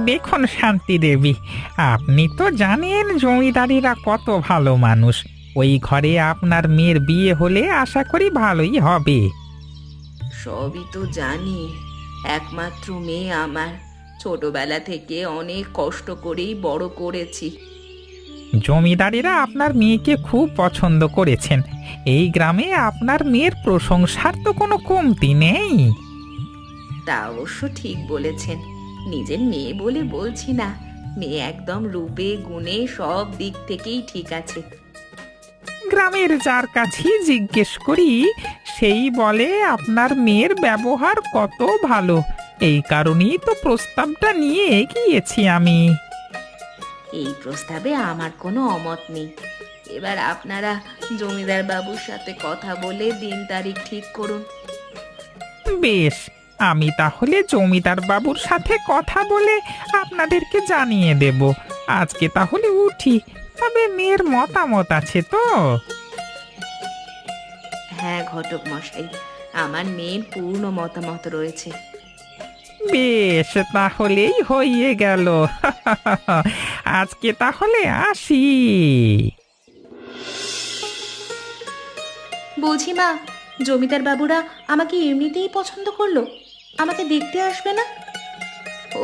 দেখুন শান্তি দেবী, আপনি তো জানেন জমিদারেরা কত ভালো মানুষ। ওই ঘরে আপনার মেয়ের বিয়ে হলে আশা করি ভালোই হবে। সবই তো জানি, একমাত্র মেয়ে আমার, ছোটবেলা থেকে অনেক কষ্ট করেই বড় করেছি। জমিদারেরা আপনার মেয়েকে খুব পছন্দ করেছেন। এই গ্রামে আপনার মেয়ের প্রশংসার তো কোনো কমতি নেই। তা অবশ্য ঠিক বলেছেন, নিজের মেয়ে বলে বলছি না, মেয়ে একদম রূপে গুণে সব দিক থেকেই ঠিক আছে। গ্রামের যার কাছেই জিজ্ঞেস করি, সেই বলে আপনার মেয়ের ব্যবহার কত ভালো। এই কারণেই তো প্রস্তাবটা নিয়ে এগিয়েছি আমি। এই প্রস্তাবে আমার কোনো অমত নেই। এবার আপনারা জমিদার বাবুর সাথে কথা বলে দিন তারিখ ঠিক করুন। বেশ, আমি তাহলে জমিদার বাবুর সাথে কথা বলে আপনাদেরকে জানিয়ে দেব। আজকে তাহলে উঠি, তবে মেয়ের মতামত আছে তো? হ্যাঁ ঘটক মশাই, আমার মেয়ের পূর্ণ মতামত রয়েছে। বেশ, তাহলেই হয়ে গেল। আজকে তাহলে আসি। বলছি মা, জমিদার বাবুরা আমাকে এমনিতেই পছন্দ করলো, আমাকে দেখতে আসবে না?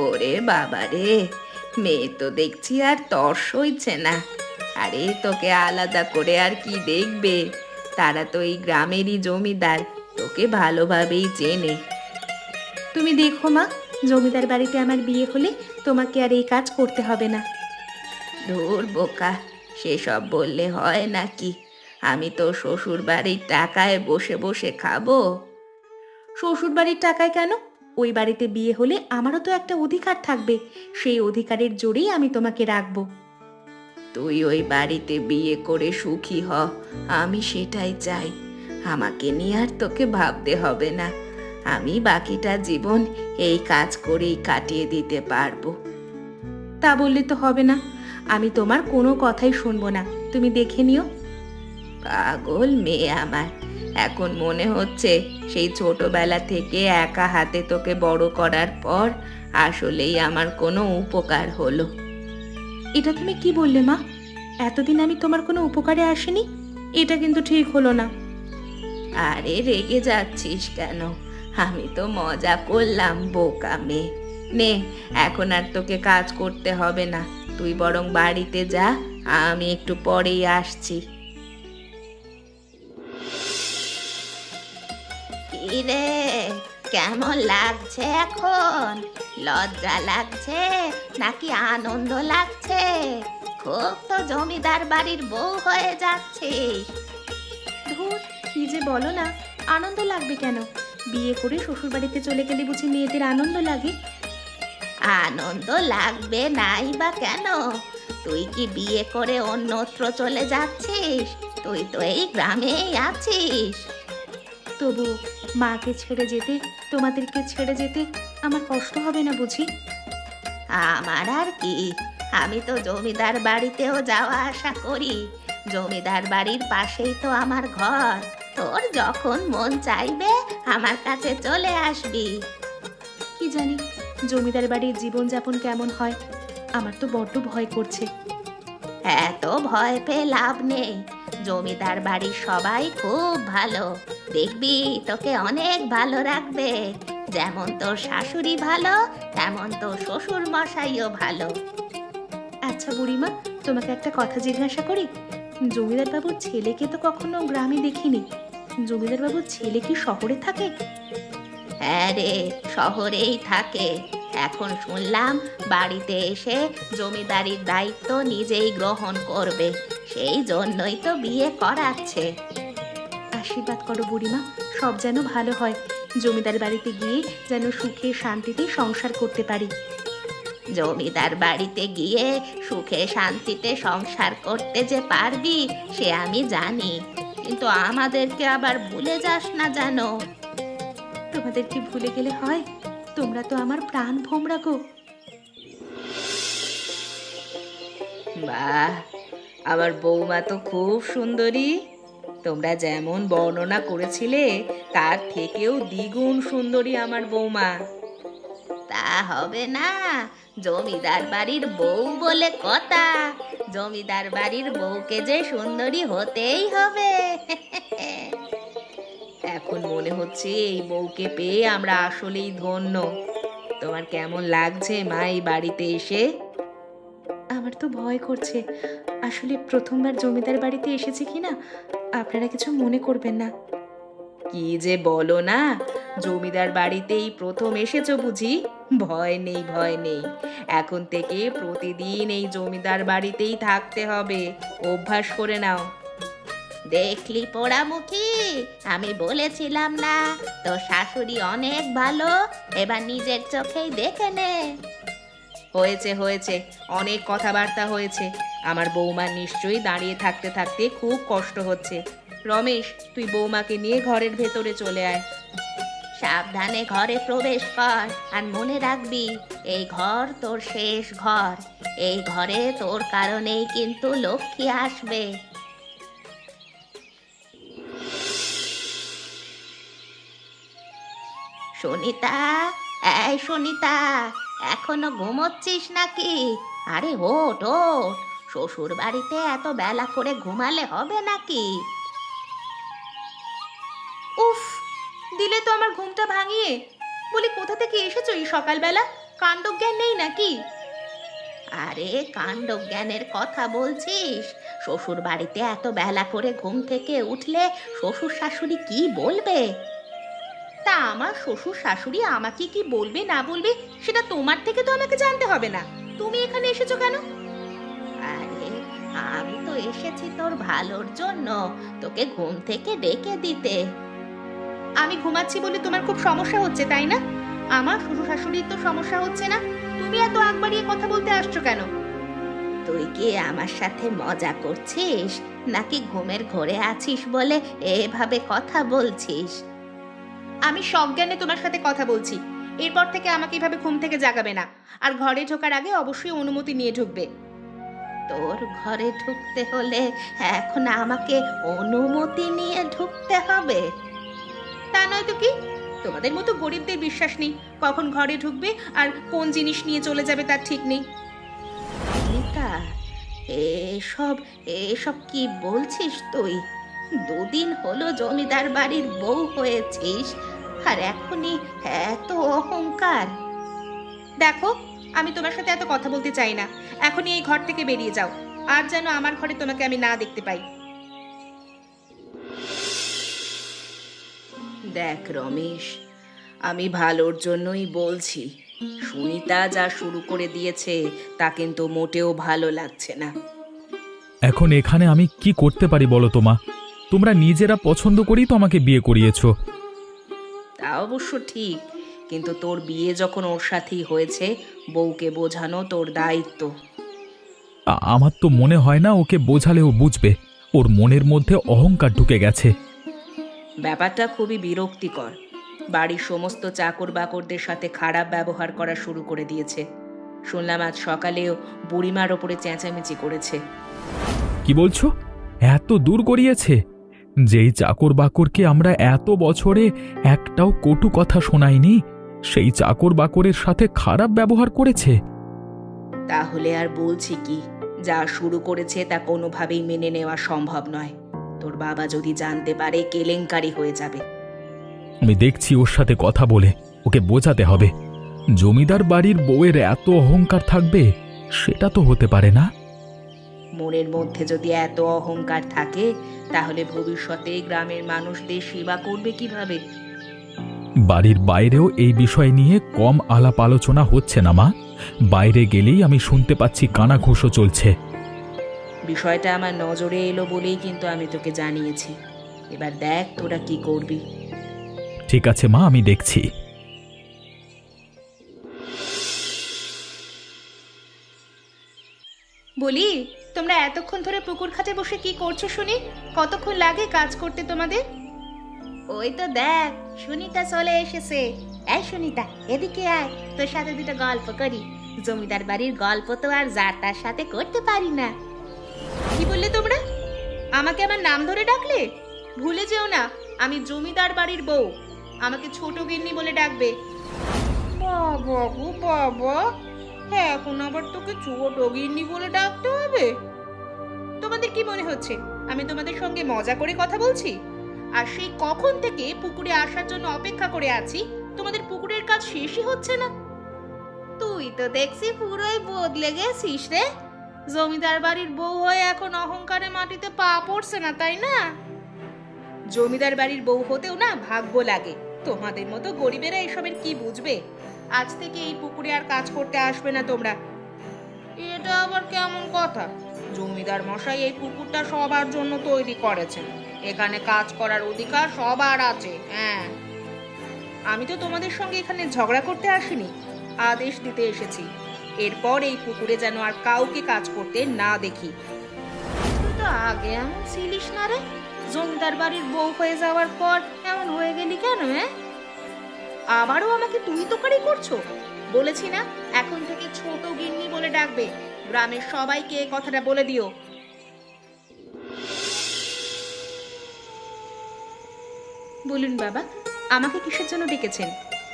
ওরে বাবা রে, মেয়ে তো দেখছি আর তর সইছে না। আরে তোকে আলাদা করে আর কি দেখবে, তারা তো এই গ্রামেরই জমিদার, তোকে ভালোভাবেই চেনে। তুমি দেখো মা, জমিদার বাড়িতে আমার বিয়ে হলে তোমাকে আর এই কাজ করতে হবে না। ধুর বোকা, সেসব বললে হয় নাকি? আমি তো শ্বশুর বাড়ির টাকায় বসে বসে খাবো। শ্বশুর বাড়ির টাকায় কেন? ওই বাড়িতে বিয়ে হলে আমারও তো একটা অধিকার থাকবে, সেই অধিকারের জোরেই আমি তোমাকে রাখবো। তুই ওই বাড়িতে বিয়ে করে সুখী হ, আমি সেটাই চাই। আমাকে নিয়ে আর তোকে ভাবতে হবে না, আমি বাকিটা জীবন এই কাজ করেই কাটিয়ে দিতে পারবো। তা বললে তো হবে না, আমি তোমার কোনো কথাই শুনবো না, তুমি দেখে নিও। পাগল মেয়ে আমার, এখন মনে হচ্ছে সেই ছোটবেলা থেকে একা হাতে তোকে বড় করার পর আসলেই আমার কোনো উপকার হলো। এটা তুমি কি বললে মা? এতদিন আমি তোমার কোনো উপকারে আসিনি, এটা কিন্তু ঠিক হলো না। আরে রেগে যাচ্ছিস কেন? আমি তো মজা করলাম বোকা মেয়ে। নে, এখন আর তোকে কাজ করতে হবে না, তুই বরং বাড়িতে যা, আমি একটু পরেই আসছি। কিরে, কেমন লাগছে এখন? লজ্জা লাগছে নাকি আনন্দ লাগছে? খুব তো জমিদার বাড়ির বউ হয়ে যাচ্ছিস। ধুর, কি যে বলো না, আনন্দ লাগবে কেন? বিয়ে করে শ্বশুর বাড়িতে চলে গেলে বুঝি মেয়েদের আনন্দ লাগে? আনন্দ লাগবে নাই বা কেন? তুই কি বিয়ে করে অন্যত্র চলে যাচ্ছিস? তুই তো এই গ্রামেই আছিস। তবু মাকে ছেড়ে যেতে, তোমাদেরকে ছেড়ে যেতে আমার কষ্ট হবে না বুঝি? আমার আর কি, আমি তো জমিদার বাড়িতেও যাওয়া আসা করি। জমিদার বাড়ির পাশেই তো আমার ঘর, তোর যখন মন চাইবে আমার কাছে চলে আসবি। কি জানি জমিদার বাড়ির জীবনযাপন কেমন হয়, আমার তো বড্ড ভয় করছে। এত ভয় পেয়ে লাভ নেই, জমিদার বাড়ির সবাই খুব ভালো, দেখবি তোকে অনেক ভালো রাখবে। যেমন তোর শাশুড়ি ভালো, তেমন তোর শ্বশুর মশাইও ভালো। আচ্ছা বুড়িমা, তোমাকে একটা কথা জিজ্ঞাসা করি, জমিদার বাবুর ছেলেকে তো কখনো গ্রামে দেখিনি, জমিদার বাবুর ছেলে কি শহরে থাকে? হ্যাঁ রে, শহরেই থাকে। এখন শুনলাম বাড়িতে এসে জমিদারির দায়িত্ব নিজেই গ্রহণ করবে, সেই জন্যই তো বিয়ে করাচ্ছে। আশীর্বাদ করো বুড়িমা, সব যেন ভালো হয়, জমিদার বাড়িতে গিয়ে যেন সুখে শান্তিতে সংসার করতে পারি। জমিদার বাড়িতে গিয়ে সুখে শান্তিতে সংসার করতে যে পারবি সে আমি জানি, কিন্তু আমাদেরকে আবার ভুলে যাস না জানো। তোমাদেরকে ভুলে গেলে হয়? তোমরা তো আমার প্রাণ ভোমরা গো। বাহ, আমার বৌমা তো খুব সুন্দরী। তোমরা যেমন বর্ণনা করেছিলে তার থেকেও দ্বিগুণ সুন্দরী আমার বৌমা। তা হবে না, জমিদার বাড়ির বউ বলে কথা। জমিদার বাড়ির বউকে যে সুন্দরী হতেই হবে। এখন মনে হচ্ছে এই বউকে পেয়ে আমরা আসলেই ধন্য। তোমার কেমন লাগছে মা এই বাড়িতে এসে? আমার তো ভয় করছে, আসলে প্রথমবার জমিদার বাড়িতে এসেছি কিনা, আপনারা কিছু মনে করবেন না। কি যে বলো না, জমিদার বাড়িতেই প্রথম এসেছো বুঝি? ভয় নেই, ভয় নেই। এখন থেকে প্রতিদিন এই জমিদার বাড়িতেই থাকতে হবে, অভ্যাস করে নাও। দেখলি পোড়ামুখী, আমি বলেছিলাম না তোর শাশুড়ি অনেক ভালো, এবার নিজের চোখেই দেখে নে। হয়েছে হয়েছে, অনেক কথাবার্তা হয়েছে। আমার বৌমার নিশ্চয়ই দাঁড়িয়ে থাকতে থাকতে খুব কষ্ট হচ্ছে। রমেশ, তুই বৌমাকে নিয়ে ঘরের ভেতরে চলে আয়। সাবধানে ঘরে প্রবেশ কর, আর মনে রাখবি এই ঘর তোর শেষ ঘর। এই ঘরে তোর কারণেই কিন্তু লক্ষ্মী আসবে। সুনিতা, এই সুনিতা, এখনো ঘুমোচ্ছিস নাকি? আরে ওঠ ওঠ, শ্বশুর বাড়িতে এত বেলা করে ঘুমালে হবে নাকি? উফ, দিলে তো আমার ঘুমটা ভাঙিয়ে। বলি, কোথা থেকে এসেছো এই সকালবেলা? কাণ্ডজ্ঞান নেই নাকি? আরে কাণ্ডজ্ঞানের কথা বলছিস? শ্বশুর বাড়িতে এত বেলা করে ঘুম থেকে উঠলে শ্বশুর শাশুড়ি কি বলবে? তা আমার শ্বশুর শাশুড়ি আমাকে কি বলবে না বলবে সেটা তোমার থেকে তো আমাকে জানতে হবে না। তুমি এখানে এসেছো কেন? আরে আমি তো এসেছি তোর ভালোর জন্য, তোকে ঘুম থেকে ডেকে দিতে। আমি ঘুমাচ্ছি বলে তোমার খুব সমস্যা হচ্ছে, তাই না? আমার শ্বশুর শাশুড়ির তো সমস্যা হচ্ছে না, তুমি এত আগ বাড়িয়ে কথা বলতে আসছো কেন? তুই কি আমার সাথে মজা করছিস, নাকি ঘুমের ঘোরে আছিস বলে এভাবে কথা বলছিস? আমি সজ্ঞানে তোমার সাথে কথা বলছি। এরপর থেকে আমাকে এভাবে ঘুম থেকে জাগাবে না, আর ঘরে ঢোকার আগে অবশ্যই অনুমতি নিয়ে ঢুকবে। তোর ঘরে ঢুকতে হলে এখন আমাকে অনুমতি নিয়ে ঢুকতে হবে? তা নয় তো কি? তোমাদের মতো গরিবদের বিশ্বাস নেই, কখন ঘরে ঢুকবে আর কোন জিনিস নিয়ে চলে যাবে তার ঠিক নেই। রিতা, এসব এসব কি বলছিস তুই? দুদিন হলো জমিদার বাড়ির বউ হয়েছিস, আর এখনই এত অহংকার? দেখো, আমি তোমার সাথে এত কথা বলতে চাই না। এখনই এই ঘর থেকে বেরিয়ে যাও, আর যেন আমার ঘরে তোমাকে আমি না দেখতে পাই। দেখ রমেশ, আমি ভালোর জন্যই বলছি। সুনিতা যা শুরু করে দিয়েছে তা কিন্তু মোটেও ভালো লাগছে না। এখন এখানে আমি কি করতে পারি বলো তো মা? তোমরা নিজেরা পছন্দ করেই তো আমাকে বিয়ে করিয়েছো। তা অবশ্য ঠিক, কিন্তু তোর বিয়ে যখন ওর সাথেই হয়েছে, বউকে বোঝানো তোর দায়িত্ব। আমার তো মনে হয় না ওকে বোঝালেও বুঝবে। ওর মনের মধ্যে অহংকার ঢুকে গেছে। ব্যাপারটা খুবই বিরক্তিকর। বাড়ির সমস্ত চাকর বাকরদের সাথে খারাপ ব্যবহার করা শুরু করে দিয়েছে। শুনলাম আজ সকালেও বুড়িমার ওপরে চেঁচামেচি করেছে। কি বলছো? এত দূর গড়িয়েছে? যেই চাকর বাকরকে আমরা এত বছরে একটাও কটু কথা শোনাইনি, সেই চাকর বাকরের সাথে খারাপ ব্যবহার করেছে। তাহলে আর বলছি কি, যা শুরু করেছে তা কোনোভাবেই মেনে নেওয়া সম্ভব নয়। তোর বাবা যদি জানতে পারে, কেলেঙ্কারি হয়ে যাবে। আমি দেখছি ওর সাথে কথা বলে ওকে বোঝাতে হবে। জমিদার বাড়ির বউয়ের এত অহংকার থাকবে, সেটা তো হতে পারে না। মনের মধ্যে যদি এত অহংকার থাকে, তাহলে ভবিষ্যতে গ্রামের মানুষদের সেবা করবে কিভাবে? বাড়ির বাইরেও এই বিষয় নিয়ে কম আলাপ আলোচনা হচ্ছে না মা। বাইরে গেলেই আমি শুনতে পাচ্ছি কানাঘুষো চলছে। বিষয়টা আমার নজরে এলো বলেই কিন্তু আমি তোকে জানিয়েছি। এবার দেখ তোরা কি করবি। ঠিক আছে মা, আমি দেখছি। বলি, তোমরা এতক্ষণ ধরে পুকুর ঘাটে বসে কি করছো শুনি? কতক্ষণ লাগে কাজ করতে তোমাদের? ওই তো দেখ, সুনিতা চলে এসেছে। এই সুনিতা, এদিকে আয়, তোর সাথে দুটো গল্প করি। জমিদার বাড়ির গল্প তো আর যার তার সাথে করতে পারি না। কি বললে তোমরা? আমাকে আমার নাম ধরে ডাকলে? ভুলে যেও না, আমি জমিদার বাড়ির বউ। আমাকে ছোট গিন্নি বলে ডাকবে। বাবা গো বাবা, এখন আবার তোকে ছোট গিন্নি বলে ডাকতে হবে? তোমাদের কি মনে হচ্ছে আমি তোমাদের সঙ্গে মজা করে কথা বলছি? আর সেই কখন থেকে পুকুরে আসার জন্য অপেক্ষা করে আছি, তোমাদের পুকুরের কাজ শেষই হচ্ছে না। তুই তো দেখছি পুরোই বদলে গেছিস রে। জমিদার বাড়ির বউ হয়ে এখন অহংকারে মাটিতে পা পড়ছে না, তাই না? জমিদার বাড়ির বউ হতেও না ভাগ্য লাগে। তোমাদের মতো গরিবেরা এসবের কি বুঝবে? আজ থেকে এই পুকুরে আর কাজ করতে আসবে না তোমরা। এটা আবার কেমন কথা? জমিদার মশাই এই পুকুরটা সবার জন্য তৈরি করেছেন, এখানে কাজ করার অধিকার সবার আছে। হ্যাঁ, আমি তো তোমাদের সঙ্গে এখানে ঝগড়া করতে আসিনি, আদেশ দিতে এসেছি। এরপর এই পুকুরে যেন আর কাউকে কাজ করতে না দেখি। তুই তো আগে এমন ছিলিস না রে, জমিদার বাড়ির বউ হয়ে যাওয়ার পর এমন হয়ে গেলি কেন? আবারও আমাকে তুই তোকারি করছো? বলেছি না এখন থেকে ছোট গিন্নি বলে ডাকবে। গ্রামের সবাইকে এই কথাটা বলে দিও। বলুন বাবা, আমাকে কিসের জন্য ডেকেছেন?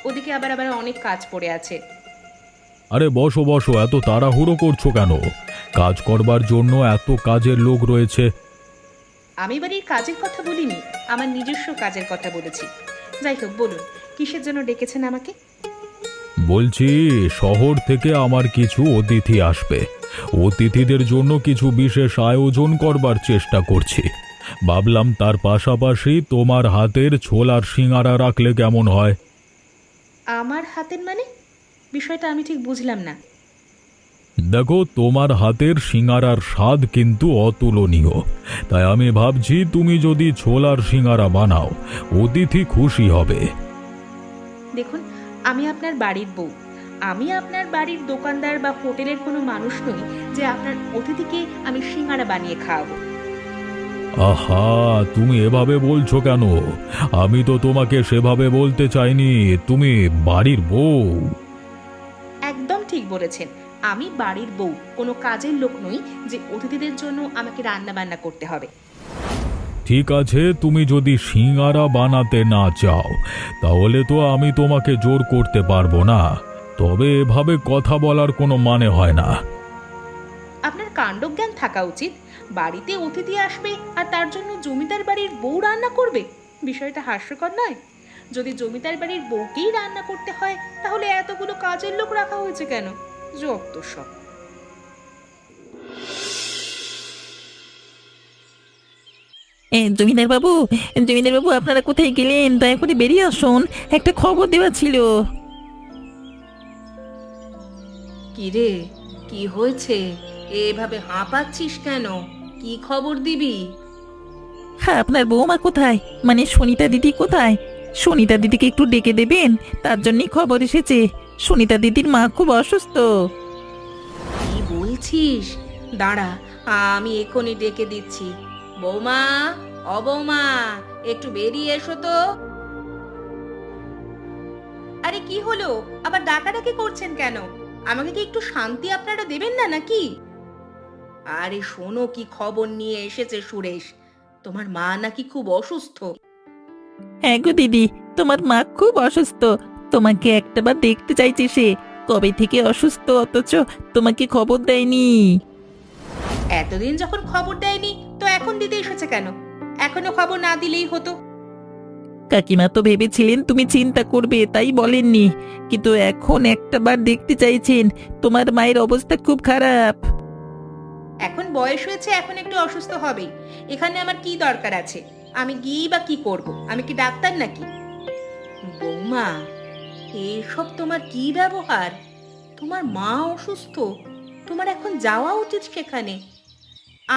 ওদিকে আবার আবার অনেক কাজ পড়ে আছে। আরে বসো বসো, এত তাড়াহুড়ো করছো কেন? কাজ করবার জন্য এত কাজের লোক রয়েছে। আমি বাড়ির কাজের কথা বলিনি, আমার নিজস্ব কাজের কথা বলেছি। যাই হোক, বলুন কিসের জন্য ডেকেছেন আমাকে? বলছি, শহর থেকে আমার কিছু অতিথি আসবে। অতিথিদের জন্য কিছু বিশেষ আয়োজন করবার চেষ্টা করছি। ভাবলাম তার পাশাপাশি তোমার হাতের ছোলার সিঙাড়া রাখলে কেমন হয়? আমার হাতের মানে? বিষয়টা আমি ঠিক বুঝলাম না। দেখো, তোমার হাতের সিঙাড়ার স্বাদ কিন্তু অতুলনীয়। তাই আমি ভাবছি তুমি যদি ছোলার সিঙাড়া বানাও, অতিথি খুশি হবে। দেখুন, আমি আপনার বাড়ির বউ। আমি আপনার বাড়ির দোকানদার বা হোটেলের কোনো মানুষ নই যে আপনার অতিথিকে আমি সিঙ্গারা বানিয়ে খাওয়াবো। আহা, তুমি এভাবে বলছো কেন? আমি তো তোমাকে সেভাবে বলতে চাইনি। তুমি বাড়ির বউ। একদম ঠিক বলেছেন, আমি বাড়ির বউ, কোনো কাজের লোক নই যে অতিথিদের জন্য আমাকে রান্না বান্না করতে হবে। ঠিক আছে, তুমি যদি সিঙারা বানাতে না চাও তাহলে তো আমি তোমাকে জোর করতে পারবো না। তবে এভাবে কথা বলার কোনো মানে হয় না। আপনার কাণ্ডজ্ঞান থাকা উচিত। বাড়িতে অতিথি আসবে আর তার জন্য জমিদার বাড়ির বউ রান্না করবে? বিষয়টা হাস্যকর নয়? যদি জমিদার বাড়ির বউকেই রান্না করতে হয় তাহলে এতগুলো কাজের লোক রাখা হয়েছে কেন? যত সব। জমিদার বাবু, জমিদার বাবু, আপনারা কোথায় গেলেন? দয়া করে বেরিয়ে আসুন, একটা খবর দেওয়া ছিল। কি রে, কি হয়েছে? এভাবে হাঁপাচ্ছিস কেন? কি খবর দিবি? হ্যাঁ, আপনার বৌমা কোথায়, মানে সুনিতা দিদি কোথায়? সুনিতা দিদিকে একটু ডেকে দেবেন, তার জন্যই খবর এসেছে। সুনিতা দিদির মা খুব অসুস্থ। কি বলছিস? দাঁড়া, আমি এখনই ডেকে দিচ্ছি। বৌমা, ও বৌমা, একটু বেরিয়ে এসো তো। আরে কি হলো? আবার ডাকাডাকি করছেন কেন? আমাকে কি একটু শান্তি আপনারা দেবেন না নাকি? আরে শোনো, কি খবর নিয়ে এসেছে সুরেশ। তোমার মা নাকি খুব অসুস্থ। হ্যাঁ গো দিদি, তোমার মা খুব অসুস্থ। তোমাকে একটাবার দেখতে চাইছে সে। কবে থেকে অসুস্থ, অথচ তোমাকে খবর দেয়নি। এতদিন যখন খবর দেয়নি তো এখন দিতে এসেছে কেন? এখনো খবর না দিলেই হতো। কাকিমা তো ভেবেছিলেন তুমি চিন্তা করবে, তাই বলেননি। কিন্তু এখন একটাবার দেখতে চাইছেন। তোমার মায়ের অবস্থা খুব খারাপ। এখন বয়স হয়েছে, এখন একটু অসুস্থ হবেই। এখানে আমার কি দরকার আছে? আমি গিয়েই বা কি করব? আমি কি ডাক্তার নাকি? বৌমা, এসব তোমার কি ব্যবহার? তোমার মা অসুস্থ, তোমার এখন যাওয়া উচিত সেখানে।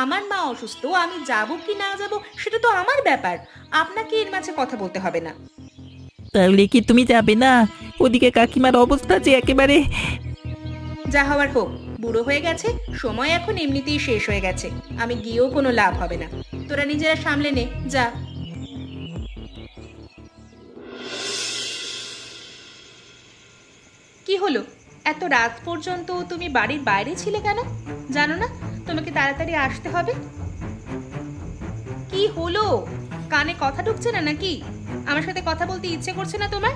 আমার মা অসুস্থ, আমি যাব কি না যাব সেটা তো আমার ব্যাপার। আপনাকে এর মাঝে কথা বলতে হবে না। তাহলে কি তুমি যাবে না? ওদিকে কাকিমার অবস্থা যে একেবারে। যা হওয়ার হোক, বুড়ো হয়ে গেছে, সময় এখন এমনিতেই শেষ হয়ে গেছে। আমি গিয়েও কোনো লাভ হবে না। তোরা নিজেরা সামলে নে, যা। কি হলো? এত রাত পর্যন্ত তুমি বাড়ির বাইরে ছিলে কেন? জানো না তোমাকে তাড়াতাড়ি আসতে হবে? কি হলো? কানে কথা ঢুকছে না নাকি? আমার সাথে কথা বলতে ইচ্ছে করছে না তোমার?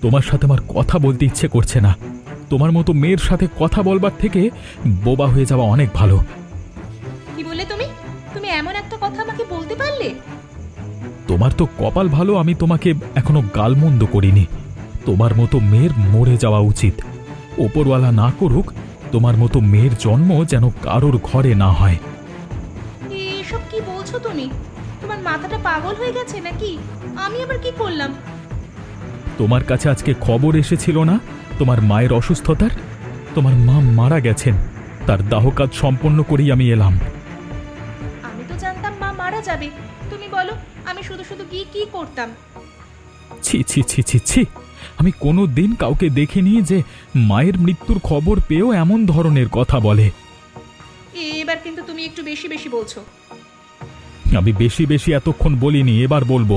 তোমার সাথে আমার কথা বলতে ইচ্ছে করছে না। তোমার মতো মেয়ের সাথে কথা বলবার থেকে বোবা হয়ে যাওয়া অনেক ভালো। কি বললে তুমি? তুমি এমন একটা কথা আমাকে বলতে পারলে? তোমার তো কপাল ভালো, আমি তোমাকে এখনো গালমন্দ করিনি। তোমার মতো মেয়ের মরে যাওয়া উচিত। ওপরওয়ালা না করুক, তোমার মতো মেয়ের জন্ম যেন কারোর ঘরে না হয়। এসব কি বলছো তুমি? তোমার মাথাটা পাগল হয়ে গেছে নাকি? আমি আবার কি করলাম? তোমার কাছে আজকে খবর এসেছিল না তোমার মায়ের অসুস্থতার? তোমার মা মারা গেছেন, তার দাহ কাজ সম্পন্ন করেই আমি এলাম। আমি তো জানতাম মা মারা যাবে। তুমি বলো আমি শুধু শুধু গিয়ে কি করতাম? ছি ছি ছি ছি ছি, আমি কোনো দিন কাউকে দেখিনি যে মায়ের মৃত্যুর খবর পেয়েও এমন ধরনের কথা বলে। এবার কিন্তু তুমি একটু বেশি বেশি বলছো। আমি বেশি বেশি এতক্ষণ বলিনি, এবার বলবো।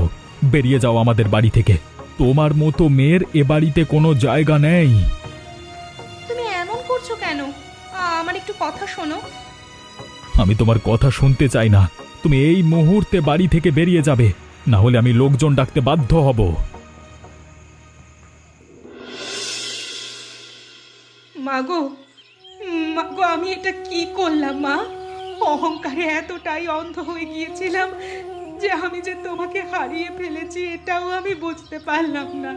বেরিয়ে যাও আমাদের বাড়ি থেকে। তোমার মতো মেয়ের এ বাড়িতে কোনো জায়গা নেই। তুমি এমন করছো কেন? আমার একটু কথা শোনো। আমি তোমার কথা শুনতে চাই না। তুমি এই মুহূর্তে বাড়ি থেকে বেরিয়ে যাবে, না হলে আমি লোকজন ডাকতে বাধ্য হব। মাগো, মাগো, আমি এটা কি করলাম মা? অহংকারে এতটাই অন্ধ হয়ে গিয়েছিলাম যে আমি যে তোমাকে হারিয়ে ফেলেছি এটাও আমি বুঝতে পারলাম না।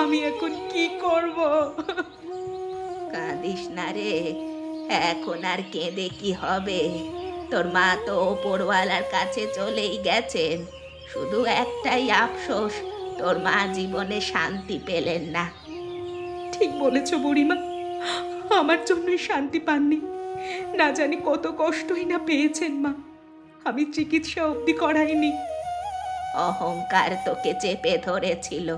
আমি এখন কি করব? কাঁদিস না রে, এখন আর কেঁদে কি হবে? তোর মা তো ওপরওয়ালার কাছে চলেই গেছেন। শুধু একটাই আফসোস, তোর মা জীবনে শান্তি পেলেন না। ঠিক বলেছ বুড়িমা, আমার জন্যই শান্তি পাননি। না জানি কত কষ্টই না পেয়েছেন মা। আমি চিকিৎসা অবধি করাইনি। অহংকার তোকে চেপে ধরেছিল,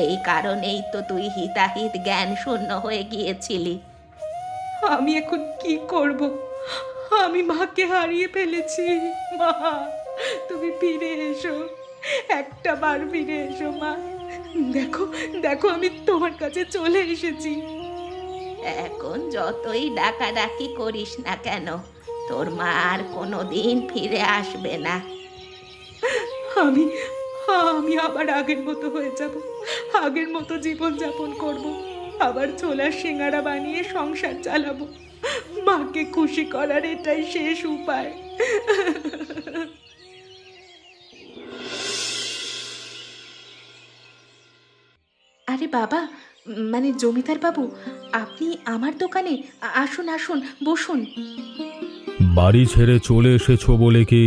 এই কারণেই তো তুই হিতাহিত জ্ঞান শূন্য হয়ে গিয়েছিলি। আমি এখন কি করব? আমি মাকে হারিয়ে ফেলেছি। মা, তুমি ফিরে এসো, একটা বার ফিরে এসো মা। দেখো দেখো, আমি তোমার কাছে চলে এসেছি। এখন যতই ডাকাডাকি করিস না কেন, তোর মা আর কোনোদিন ফিরে আসবে না। আমি আমি আবার আগের মতো হয়ে যাব, আগের মতো জীবন যাপন করব, আবার ছোলার সিঙ্গারা বানিয়ে সংসার চালাবো। মাকে খুশি করার এটাই শেষ উপায়। আরে বাবা, মানে জমিদার বাবু, আপনি আমার দোকানে আসুন আসুন, বসুন। বাড়ি ছেড়ে চলে এসেছো বলে কি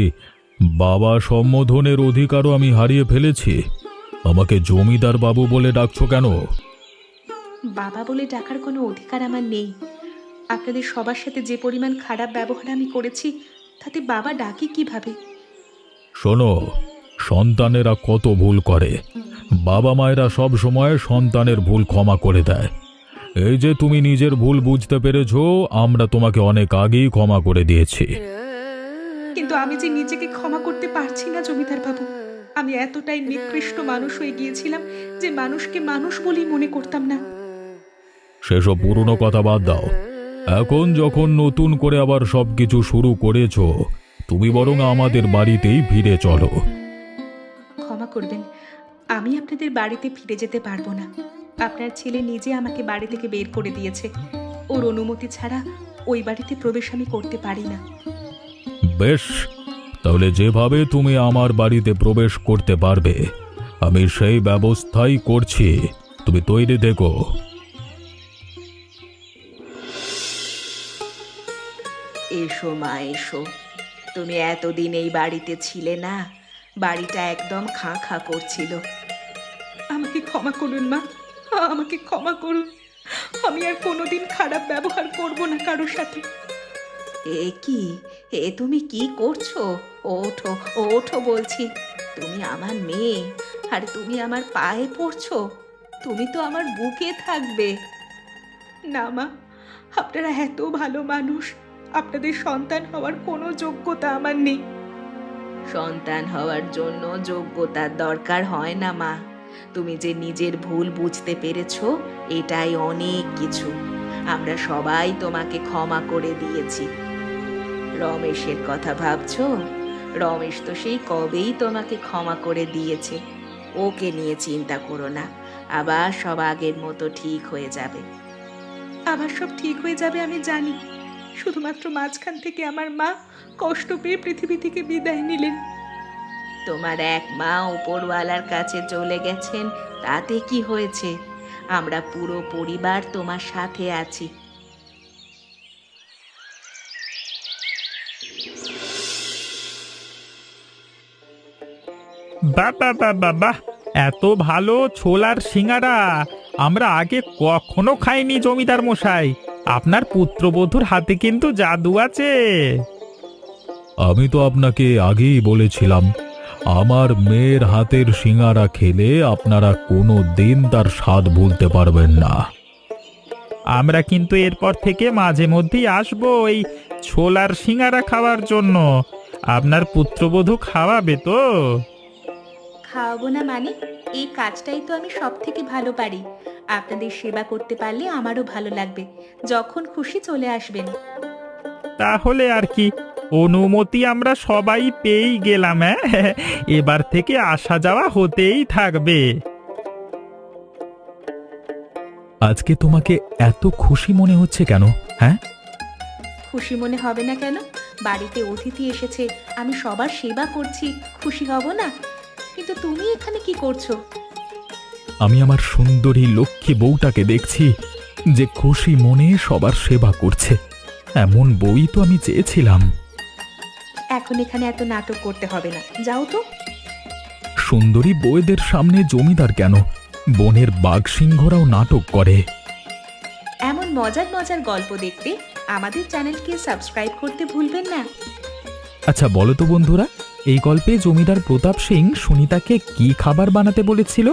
বাবা সম্বোধনের অধিকারও আমি হারিয়ে ফেলেছি? আমাকে জমিদার বাবু বলে ডাকছো কেন? বাবা বলে ডাকার কোনো অধিকার আমার নেই। আপনাদের সবার সাথে যে পরিমাণ খারাপ ব্যবহার আমি করেছি, তাতে বাবা ডাকি কিভাবে? শোনো, সন্তানেরা কত ভুল করে, বাবা মায়েরা সব সময় সন্তানের ভুল ক্ষমা করে দেয়। এই যে তুমি নিজের ভুল বুঝতে পেরেছো, আমরা তোমাকে অনেক আগেই ক্ষমা করে দিয়েছি। কিন্তু আমি যে নিজেকে ক্ষমা করতে পারছি না জমিদার বাবু। আমি এতটাই নিকৃষ্ট মানুষ হয়ে গিয়েছিলাম যে মানুষকে মানুষ বলেই মনে করতাম না। সেসব পুরনো কথা বাদ দাও। এখন যখন নতুন করে আবার সবকিছু শুরু করেছো, তুমি বরং আমাদের বাড়িতেই ফিরে চলো। ক্ষমা করবেন, আমি আপনাদের বাড়িতে ফিরে যেতে পারবো না। আপনার ছেলে নিজে আমাকে বাড়ি থেকে বের করে দিয়েছে। ওর অনুমতি ছাড়া ওই বাড়িতে প্রবেশ আমি করতে পারি না। বেশ, তাহলে যেভাবে তুমি আমার বাড়িতে প্রবেশ করতে পারবে আমি সেই ব্যবস্থাই করছি। তুমি তৈরি থেকো। এসো মা, এসো। তুমি এতদিন এই বাড়িতে ছিলে না, বাড়িটা একদম খাঁ খাঁ করছিল। আমাকে ক্ষমা করুন মা, আমাকে ক্ষমা করুন। আমি আর কোনোদিন খারাপ ব্যবহার করব না কারোর সাথে। এ কি, তুমি কি করছো? ওঠো ওঠো বলছি। তুমি আমার মেয়ে, আর তুমি আমার পায়ে পড়ছো। তুমি তো আমার বুকে থাকবে। না মা, আপনারা এত ভালো মানুষ, আপনাদের সন্তান হওয়ার কোনো যোগ্যতা আমার নেই। সন্তান হওয়ার জন্য যোগ্যতার দরকার হয় না মা। তুমি যে নিজের ভুল বুঝতে পেরেছো, এটাই অনেক কিছু। আমরা সবাই তোমাকে ক্ষমা করে দিয়েছি। রমেশের কথা ভাবছো? রমেশ তো সেই কবেই তোমাকে ক্ষমা করে দিয়েছে। ওকে নিয়ে চিন্তা করো না, আবার সব আগের মতো ঠিক হয়ে যাবে। আবার সব ঠিক হয়ে যাবে আমি জানি, শুধুমাত্র মাঝখান থেকে আমার মা কষ্ট পেয়ে পৃথিবী থেকে বিদায় নিলেন। তোমার এক মা উপরওয়ালার কাছে চলে গেছেন, তাতে কি হয়েছে? আমরা পুরো পরিবার তোমার সাথে আছি। বাবা বাবা বাহ, এত ভালো ছোলার সিঙ্গারা আমরা আগে কখনো খাইনি জমিদার মশাই। আপনার পুত্রবধূর হাতে কিন্তু জাদু আছে। আমি তো আপনাকে আগেই বলেছিলাম, আমার মেয়ের হাতের সিঙারা খেলে আপনারা কোনো দিন তার স্বাদ ভুলতে পারবেন না। আমরা কিন্তু এরপর থেকে মাঝে মধ্যেই আসবো এই ছোলার সিঙ্গারা খাওয়ার জন্য। আপনার পুত্রবধূ খাওয়াবে তো? খাওয়াবো না মানে? এই কাজটাই তো আমি সব থেকে ভালো পারি। আপনাদের সেবা করতে পারলে আমারও ভালো লাগবে। যখন খুশি চলে আসবেন। তাহলে আর কি, অনুমতি আমরা সবাই পেয়েই গেলাম। হ্যাঁ, এবার থেকে আসা যাওয়া হতেই থাকবে। আজকে তোমাকে এত খুশি মনে হচ্ছে কেন? হ্যাঁ, খুশি মনে হবে না কেন? বাড়িতে অতিথি এসেছে, আমি সবার সেবা করছি, খুশি হব না? কিন্তু তুমি এখানে কি করছো? আমি আমার সুন্দরী লক্ষ্মী বউটাকে দেখছি যে খুশি মনে সবার সেবা করছে। এমন বই তো আমি চেয়েছিলাম। এখন এখানে এত নাটক করতে হবে না, যাও তো। সুন্দরী বউদের সামনে জমিদার কেন, বনের বাঘ সিংহরাও নাটক করে। এমন মজার মজার গল্প দেখতে আমাদের চ্যানেলকে সাবস্ক্রাইব করতে ভুলবেন না। আচ্ছা বলো তো বন্ধুরা, এই গল্পে জমিদার প্রতাপ সিং সুনিতাকে কি খাবার বানাতে বলেছিল?